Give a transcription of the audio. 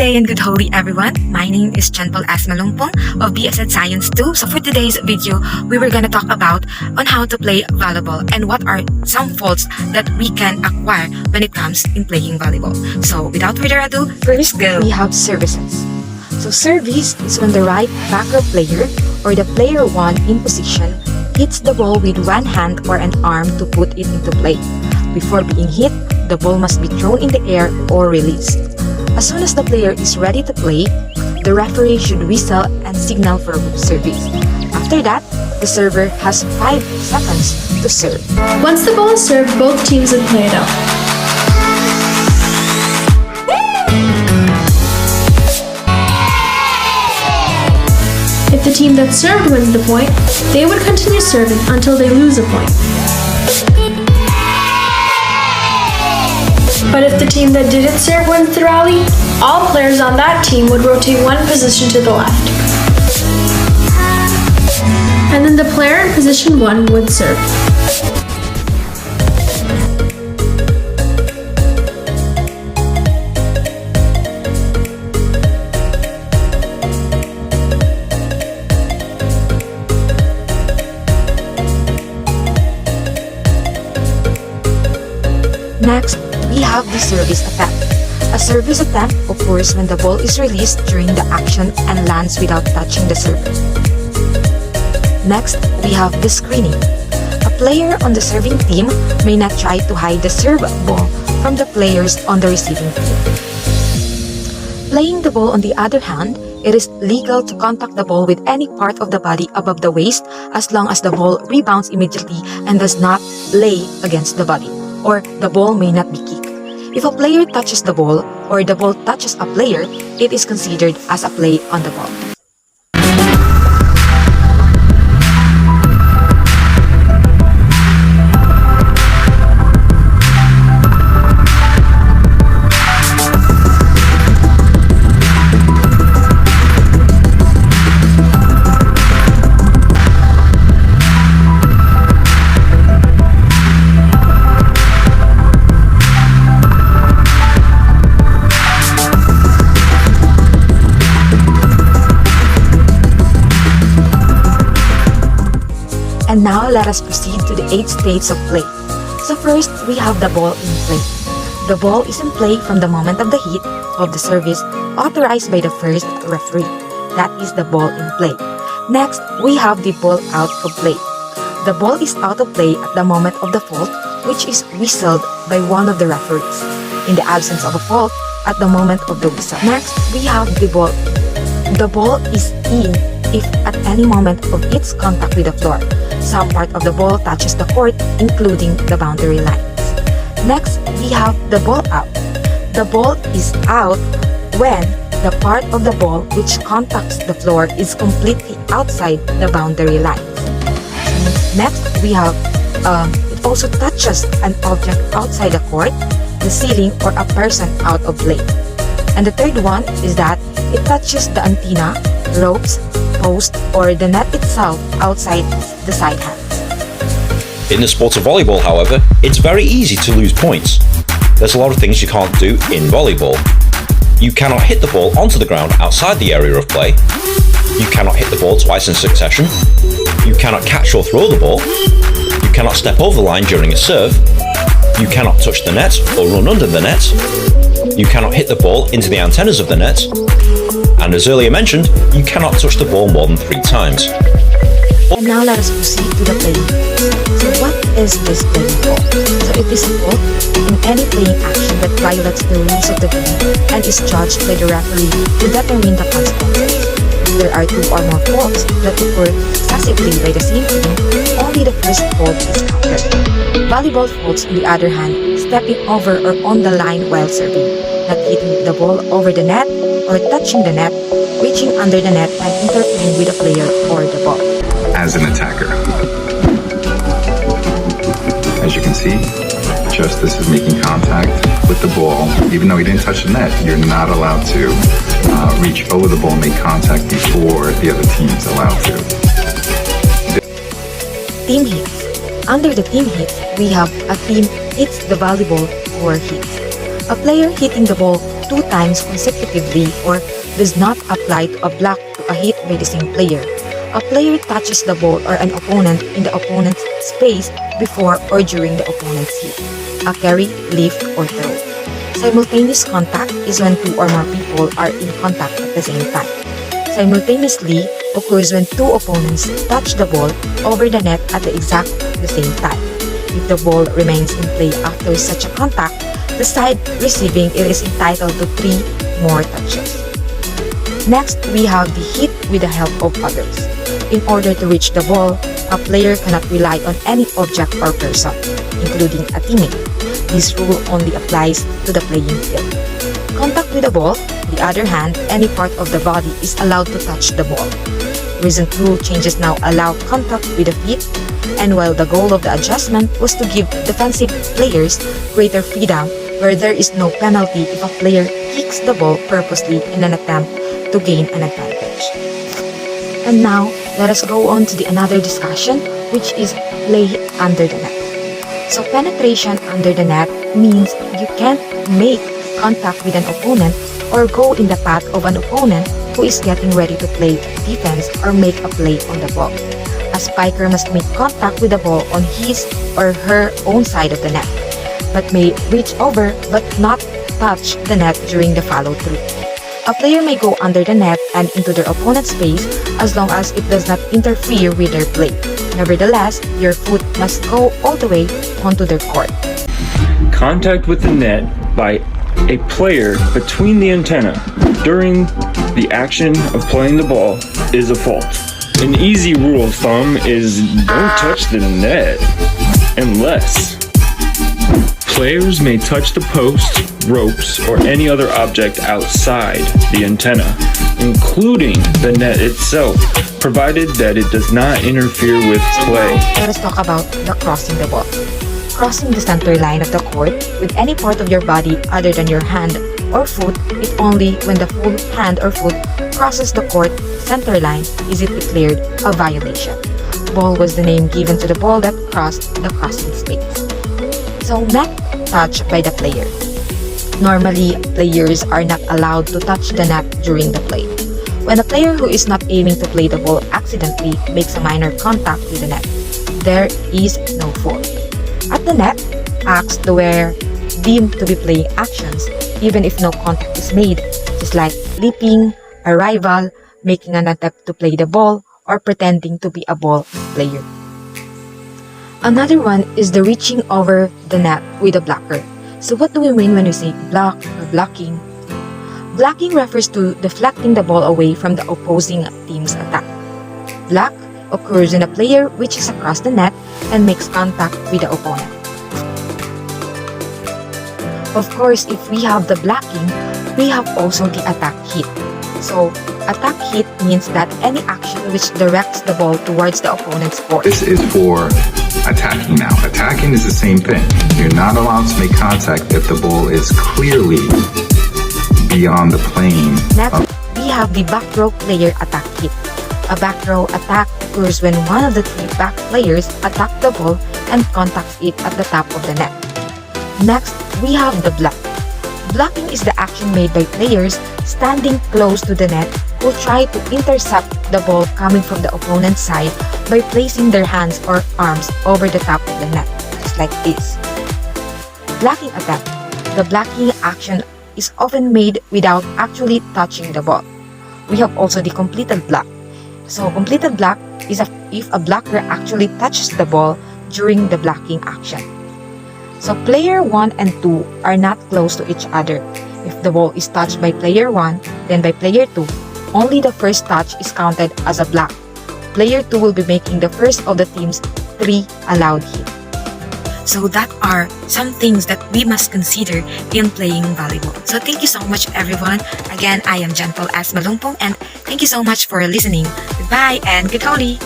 day and good holy everyone. My name is Chanpal Asmalumpong of BSed Science 2. So for today's video, we were going to talk about on how to play volleyball and what are some faults that we can acquire when it comes in playing volleyball. So without further ado, first we have services. So service is when the right back-row player or the player one in position hits the ball with one hand or an arm to put it into play. Before being hit, the ball must be thrown in the air or released. As soon as the player is ready to play, the referee should whistle and signal for service. After that, the server has 5 seconds to serve. Once the ball is served, both teams would play it out. If the team that served wins the point, they would continue serving until they lose a point. But if the team that didn't serve wins the rally, all players on that team would rotate one position to the left. And then the player in position 1 would serve. Next, we have the service attempt. A service attempt occurs when the ball is released during the action and lands without touching the server. Next, we have the screening. A player on the serving team may not try to hide the serve ball from the players on the receiving team. Playing the ball, on the other hand, it is legal to contact the ball with any part of the body above the waist as long as the ball rebounds immediately and does not lay against the body, or the ball may not be kicked. If a player touches the ball or the ball touches a player, it is considered as a play on the ball. And now let us proceed to the 8 states of play. So first, we have the ball in play. The ball is in play from the moment of the hit of the service authorized by the first referee. That is the ball in play. Next, we have the ball out of play. The ball is out of play at the moment of the fault, which is whistled by one of the referees. In the absence of a fault, at the moment of the whistle. Next, we have the ball. The ball is in if at any moment of its contact with the floor, some part of the ball touches the court, including the boundary lines. Next, we have the ball out. The ball is out when the part of the ball which contacts the floor is completely outside the boundary lines. Next, we have it also touches an object outside the court, the ceiling, or a person out of play. And the third one is that it touches the antenna, ropes, post, or the net itself outside the side hands. In the sport of volleyball, however, it's very easy to lose points. There's a lot of things you can't do in volleyball. You cannot hit the ball onto the ground outside the area of play. You cannot hit the ball twice in succession. You cannot catch or throw the ball. You cannot step over the line during a serve. You cannot touch the net or run under the net. You cannot hit the ball into the antennas of the net. And as earlier mentioned, you cannot touch the ball more than 3 times. And now let us proceed to the playing. So what is this playing fault? So it is a fault in any playing action that violates the rules of the game and is judged by the referee to determine the consequences. If there are 2 or more faults that occur successively by the same team, only the first fault is counted. Volleyball faults, on the other hand, stepping over or on the line while serving, not hitting the ball over the net or touching the net, reaching under the net and interfering with the player or the ball. As an attacker, as you can see, Justice is making contact with the ball. Even though he didn't touch the net, you're not allowed to reach over the ball and make contact before the other team is allowed to. Team hits. Under the team hits, we have a team hits the volleyball for hits. A player hitting the ball 2 times consecutively or does not apply to a block to a hit by the same player. A player touches the ball or an opponent in the opponent's space before or during the opponent's hit, a carry, lift, or throw. Simultaneous contact is when 2 or more people are in contact at the same time. Simultaneously occurs when 2 opponents touch the ball over the net at the same time. If the ball remains in play after such a contact, the side receiving it is entitled to 3 more touches. Next, we have the hit with the help of others. In order to reach the ball, a player cannot rely on any object or person, including a teammate. This rule only applies to the playing field. Contact with the ball, on the other hand, any part of the body is allowed to touch the ball. Recent rule changes now allow contact with the feet, and while the goal of the adjustment was to give defensive players greater freedom where there is no penalty if a player kicks the ball purposely in an attempt to gain an advantage. And now, let us go on to the another discussion, which is play under the net. So penetration under the net means you can't make contact with an opponent or go in the path of an opponent who is getting ready to play defense or make a play on the ball. A spiker must make contact with the ball on his or her own side of the net, but may reach over but not touch the net during the follow-through. A player may go under the net and into their opponent's space as long as it does not interfere with their play. Nevertheless, your foot must go all the way onto their court. Contact with the net by a player between the antenna during the action of playing the ball is a fault. An easy rule of thumb is don't touch the net unless players may touch the post, ropes, or any other object outside the antenna, including the net itself, provided that it does not interfere with play. Let us talk about the crossing the ball. Crossing the center line of the court with any part of your body other than your hand or foot, it only when the full hand or foot crosses the court center line is it declared a violation. Ball was the name given to the ball that crossed the crossing space. So net touch by the player. Normally, players are not allowed to touch the net during the play. When a player who is not aiming to play the ball accidentally makes a minor contact with the net, there is no fault. At the net, acts were deemed to be playing actions even if no contact is made, just like leaping, a rival, making an attempt to play the ball, or pretending to be a ball player. Another one is the reaching over the net with a blocker. So what do we mean when we say block or blocking? Blocking refers to deflecting the ball away from the opposing team's attack. Block occurs when a player reaches across the net and makes contact with the opponent. Of course, if we have the blocking, we have also the attack hit. So, attack hit means that any action which directs the ball towards the opponent's court. This is for attacking now. Attacking is the same thing. You're not allowed to make contact if the ball is clearly beyond the plane. Next, we have the back row player attack hit. A back row attack occurs when one of the 3 back players attack the ball and contacts it at the top of the net. Next, we have the block. Blocking is the action made by players standing close to the net who try to intercept the ball coming from the opponent's side by placing their hands or arms over the top of the net, just like this. Blocking attack. The blocking action is often made without actually touching the ball. We have also the completed block. So completed block is if a blocker actually touches the ball during the blocking action. So player 1 and 2 are not close to each other. If the ball is touched by player 1, then by player 2, only the first touch is counted as a block. Player 2 will be making the first of the team's 3 allowed hits. So that are some things that we must consider in playing volleyball. So thank you so much everyone. Again, I am Gentle as Malungpong and thank you so much for listening. Goodbye and good holy!